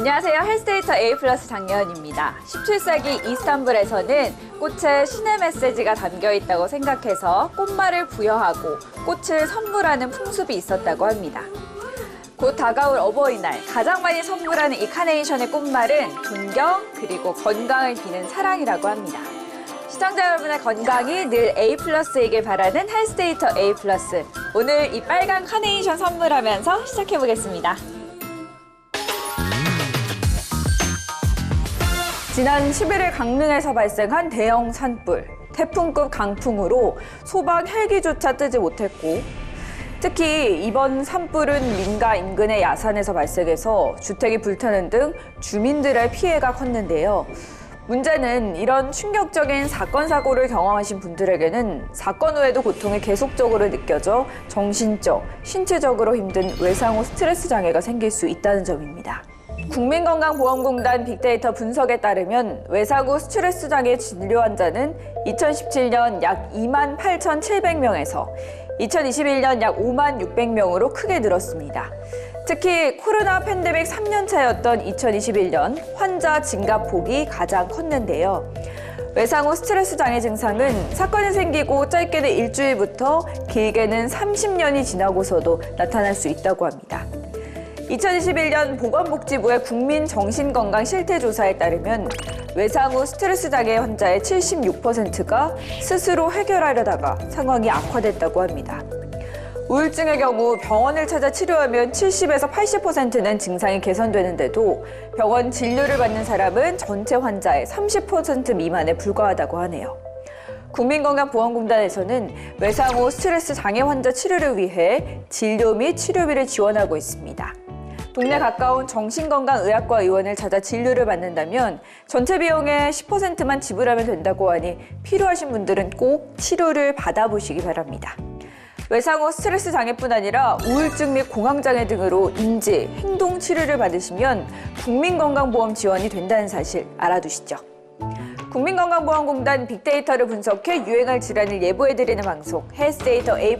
안녕하세요. 헬스데이터 A 플러스 장예은입니다. 17세기 이스탄불에서는 꽃에 신의 메시지가 담겨 있다고 생각해서 꽃말을 부여하고 꽃을 선물하는 풍습이 있었다고 합니다. 곧 다가올 어버이날, 가장 많이 선물하는 이 카네이션의 꽃말은 존경 그리고 건강을 비는 사랑이라고 합니다. 시청자 여러분의 건강이 늘 A 플러스이길 바라는 헬스데이터 A 플러스. 오늘 이 빨간 카네이션 선물하면서 시작해보겠습니다. 지난 11일 강릉에서 발생한 대형 산불, 태풍급 강풍으로 소방 헬기조차 뜨지 못했고, 특히 이번 산불은 민가 인근의 야산에서 발생해서 주택이 불타는 등 주민들의 피해가 컸는데요. 문제는 이런 충격적인 사건, 사고를 경험하신 분들에게는 사건 후에도 고통이 계속적으로 느껴져 정신적, 신체적으로 힘든 외상 후 스트레스 장애가 생길 수 있다는 점입니다. 국민건강보험공단 빅데이터 분석에 따르면 외상 후 스트레스 장애 진료 환자는 2017년 약 28,700명에서 2021년 약 56,600명으로 크게 늘었습니다. 특히 코로나 팬데믹 3년 차였던 2021년 환자 증가폭이 가장 컸는데요. 외상 후 스트레스 장애 증상은 사건이 생기고 짧게는 일주일부터 길게는 30년이 지나고서도 나타날 수 있다고 합니다. 2021년 보건복지부의 국민정신건강실태조사에 따르면 외상 후 스트레스 장애 환자의 76%가 스스로 해결하려다가 상황이 악화됐다고 합니다. 우울증의 경우 병원을 찾아 치료하면 70에서 80%는 증상이 개선되는데도 병원 진료를 받는 사람은 전체 환자의 30% 미만에 불과하다고 하네요. 국민건강보험공단에서는 외상 후 스트레스 장애 환자 치료를 위해 진료 및 치료비를 지원하고 있습니다. 동네 가까운 정신건강의학과 의원을 찾아 진료를 받는다면 전체 비용의 10%만 지불하면 된다고 하니 필요하신 분들은 꼭 치료를 받아보시기 바랍니다. 외상 후 스트레스 장애뿐 아니라 우울증 및 공황장애 등으로 인지, 행동 치료를 받으시면 국민건강보험 지원이 된다는 사실 알아두시죠. 국민건강보험공단 빅데이터를 분석해 유행할 질환을 예보해드리는 방송 헬스데이터 A+.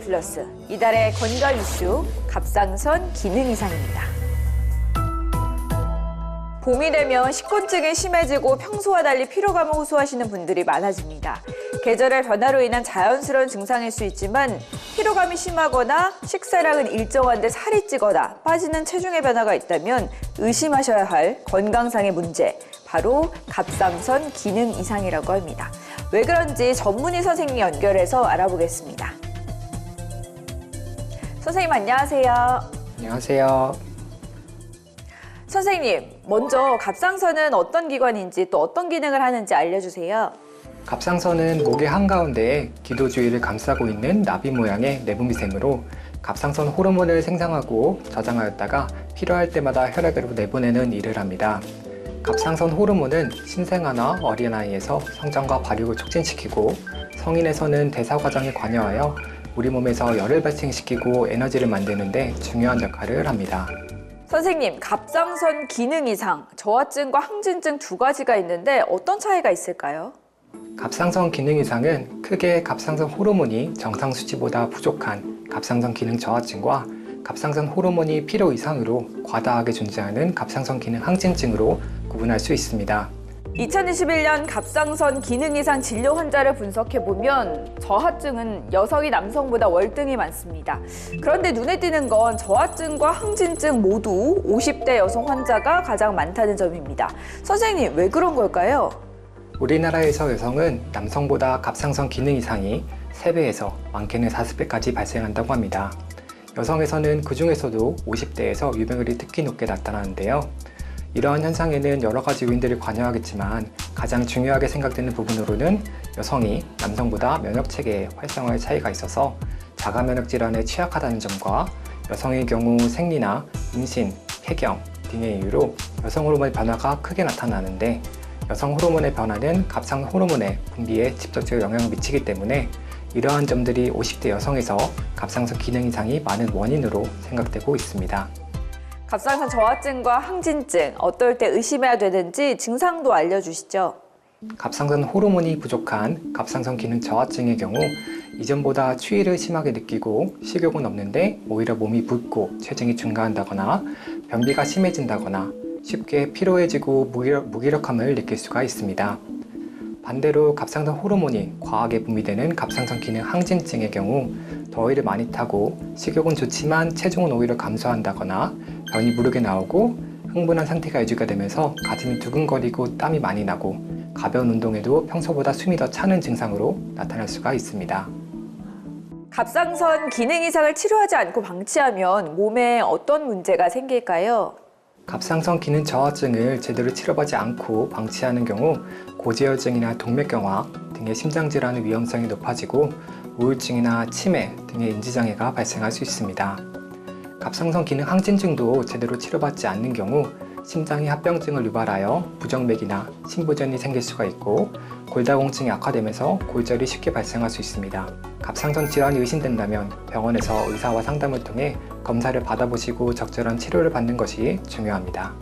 이달의 건강 이슈, 갑상선 기능 이상입니다. 봄이 되면 식곤증이 심해지고 평소와 달리 피로감을 호소하시는 분들이 많아집니다. 계절의 변화로 인한 자연스러운 증상일 수 있지만 피로감이 심하거나 식사량은 일정한데 살이 찌거나 빠지는 체중의 변화가 있다면 의심하셔야 할 건강상의 문제, 바로 갑상선 기능 이상이라고 합니다. 왜 그런지 전문의 선생님 연결해서 알아보겠습니다. 선생님 안녕하세요. 안녕하세요. 선생님, 먼저 갑상선은 어떤 기관인지 또 어떤 기능을 하는지 알려주세요. 갑상선은 목의 한가운데에 기도 주위를 감싸고 있는 나비 모양의 내분비샘으로 갑상선 호르몬을 생성하고 저장하였다가 필요할 때마다 혈액으로 내보내는 일을 합니다. 갑상선 호르몬은 신생아나 어린아이에서 성장과 발육을 촉진시키고 성인에서는 대사 과정에 관여하여 우리 몸에서 열을 발생시키고 에너지를 만드는 데 중요한 역할을 합니다. 선생님, 갑상선 기능 이상, 저하증과 항진증 두 가지가 있는데 어떤 차이가 있을까요? 갑상선 기능 이상은 크게 갑상선 호르몬이 정상 수치보다 부족한 갑상선 기능 저하증과 갑상선 호르몬이 필요 이상으로 과다하게 존재하는 갑상선 기능 항진증으로 구분할 수 있습니다. 2021년 갑상선 기능 이상 진료 환자를 분석해보면 저하증은 여성이 남성보다 월등히 많습니다. 그런데 눈에 띄는 건 저하증과 항진증 모두 50대 여성 환자가 가장 많다는 점입니다. 선생님, 왜 그런 걸까요? 우리나라에서 여성은 남성보다 갑상선 기능 이상이 3배에서 많게는 4배까지 발생한다고 합니다. 여성에서는 그 중에서도 50대에서 유병률이 특히 높게 나타나는데요. 이러한 현상에는 여러 가지 요인들이 관여하겠지만 가장 중요하게 생각되는 부분으로는 여성이 남성보다 면역체계의 활성화의 차이가 있어서 자가 면역 질환에 취약하다는 점과 여성의 경우 생리나 임신, 폐경 등의 이유로 여성 호르몬의 변화가 크게 나타나는데 여성 호르몬의 변화는 갑상선 호르몬의 분비에 직접적으로 영향을 미치기 때문에 이러한 점들이 50대 여성에서 갑상선 기능 이상이 많은 원인으로 생각되고 있습니다. 갑상선 저하증과 항진증, 어떨 때 의심해야 되는지 증상도 알려주시죠. 갑상선 호르몬이 부족한 갑상선 기능 저하증의 경우 이전보다 추위를 심하게 느끼고 식욕은 없는데 오히려 몸이 붓고 체중이 증가한다거나 변비가 심해진다거나 쉽게 피로해지고 무기력함을 느낄 수가 있습니다. 반대로 갑상선 호르몬이 과하게 분비되는 갑상선 기능 항진증의 경우 더위를 많이 타고 식욕은 좋지만 체중은 오히려 감소한다거나 변이 무르게 나오고 흥분한 상태가 유지가 되면서 가슴이 두근거리고 땀이 많이 나고 가벼운 운동에도 평소보다 숨이 더 차는 증상으로 나타날 수가 있습니다. 갑상선 기능 이상을 치료하지 않고 방치하면 몸에 어떤 문제가 생길까요? 갑상선 기능 저하증을 제대로 치료받지 않고 방치하는 경우 고지혈증이나 동맥경화 등의 심장질환의 위험성이 높아지고 우울증이나 치매 등의 인지장애가 발생할 수 있습니다. 갑상선 기능 항진증도 제대로 치료받지 않는 경우 심장이 합병증을 유발하여 부정맥이나 심부전이 생길 수가 있고 골다공증이 악화되면서 골절이 쉽게 발생할 수 있습니다. 갑상선 질환이 의심된다면 병원에서 의사와 상담을 통해 검사를 받아보시고 적절한 치료를 받는 것이 중요합니다.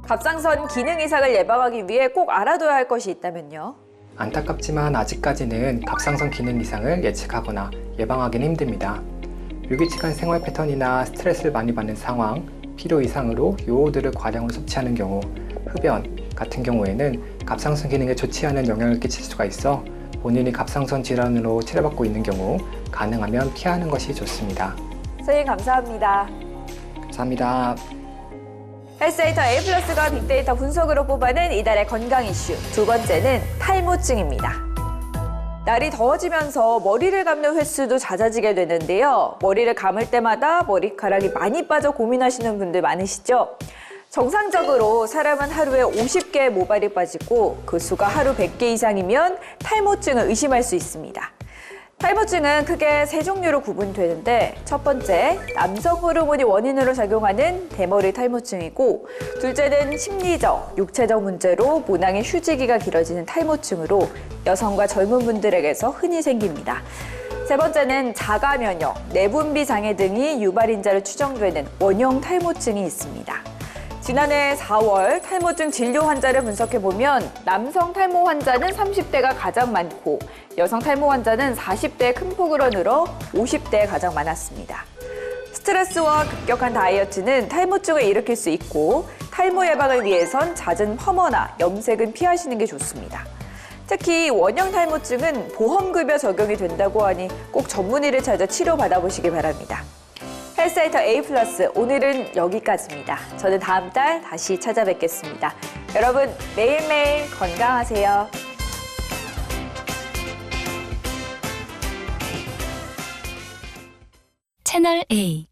갑상선 기능 이상을 예방하기 위해 꼭 알아둬야 할 것이 있다면요? 안타깝지만 아직까지는 갑상선 기능 이상을 예측하거나 예방하기는 힘듭니다. 불규칙한 생활 패턴이나 스트레스를 많이 받는 상황, 필요 이상으로 요오드를 과량으로 섭취하는 경우, 흡연 같은 경우에는 갑상선 기능에 좋지 않은 영향을 끼칠 수가 있어 본인이 갑상선 질환으로 치료받고 있는 경우 가능하면 피하는 것이 좋습니다. 선생님 감사합니다. 감사합니다. 헬스데이터 A+가 빅데이터 분석으로 뽑아낸 이달의 건강 이슈 두 번째는 탈모증입니다. 날이 더워지면서 머리를 감는 횟수도 잦아지게 되는데요. 머리를 감을 때마다 머리카락이 많이 빠져 고민하시는 분들 많으시죠? 정상적으로 사람은 하루에 50개의 모발이 빠지고 그 수가 하루 100개 이상이면 탈모증을 의심할 수 있습니다. 탈모증은 크게 세 종류로 구분되는데 첫 번째, 남성 호르몬이 원인으로 작용하는 대머리 탈모증이고 둘째는 심리적, 육체적 문제로 모낭의 휴지기가 길어지는 탈모증으로 여성과 젊은 분들에게서 흔히 생깁니다. 세 번째는 자가 면역, 내분비 장애 등이 유발인자로 추정되는 원형 탈모증이 있습니다. 지난해 4월 탈모증 진료 환자를 분석해보면 남성 탈모 환자는 30대가 가장 많고 여성 탈모 환자는 40대에 큰 폭으로 늘어 50대에 가장 많았습니다. 스트레스와 급격한 다이어트는 탈모증을 일으킬 수 있고 탈모 예방을 위해선 잦은 펌어나 염색은 피하시는 게 좋습니다. 특히 원형 탈모증은 보험급여 적용이 된다고 하니 꼭 전문의를 찾아 치료받아보시기 바랍니다. 헬스데이터 A+, 오늘은 여기까지입니다. 저는 다음 달 다시 찾아뵙겠습니다. 여러분 매일매일 건강하세요. 채널 A